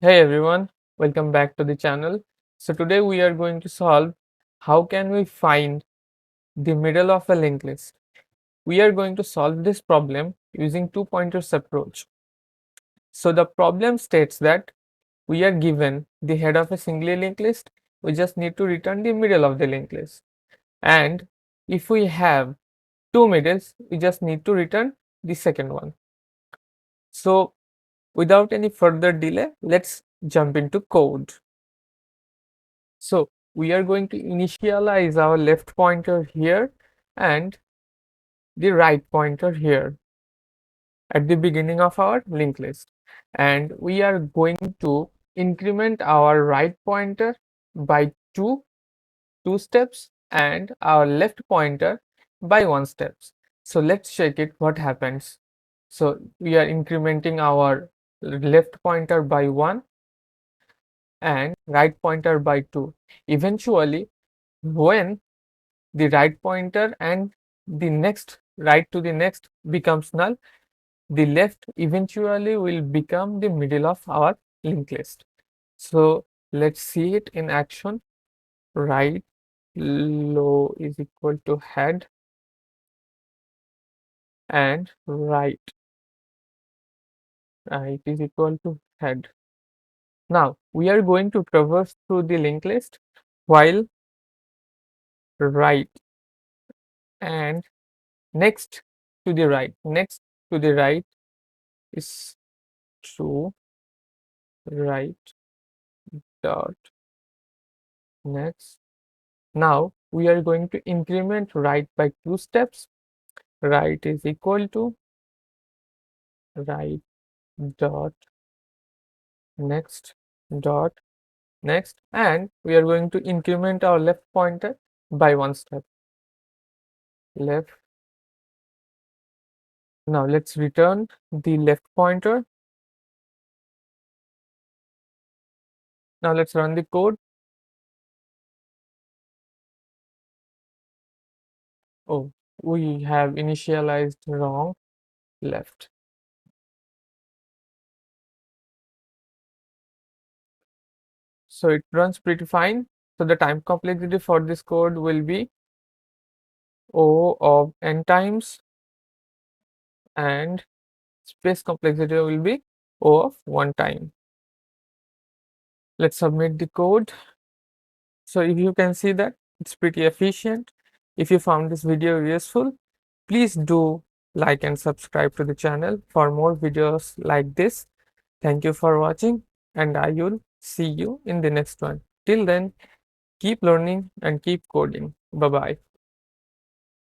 Hey everyone, welcome back to the channel. So today we are going to solve how can we find the middle of a linked list. We are going to solve this problem using two pointers approach. So the problem states that we are given the head of a single linked list. We just need to return the middle of the linked list. And if we have two middles, we just need to return the second one. So without any further delay, let's jump into code. So we are going to initialize our left pointer here and the right pointer here at the beginning of our linked list. And we are going to increment our right pointer by two steps and our left pointer by one steps. So let's check it what happens. So we are incrementing our left pointer by 1 and right pointer by 2. Eventually, when the right pointer and the next right to the next becomes null, the left eventually will become the middle of our linked list. So let's see it in action. Right low is equal to head and right is equal to head. Now we are going to traverse through the linked list while right and next to the right is true, right dot next. Now we are going to increment right by two steps. Right is equal to right dot next dot next, and we are going to increment our left pointer by one step. Left. Now let's return the left pointer. Now let's run the code. Oh, we have initialized wrong left. So it runs pretty fine. So the time complexity for this code will be O of n times, and space complexity will be O of 1 time. Let's submit the code. So if you can see that it's pretty efficient. If you found this video useful, please do like and subscribe to the channel for more videos like this. Thank you for watching, and I will see you in the next one. Till then, keep learning and keep coding. Bye bye.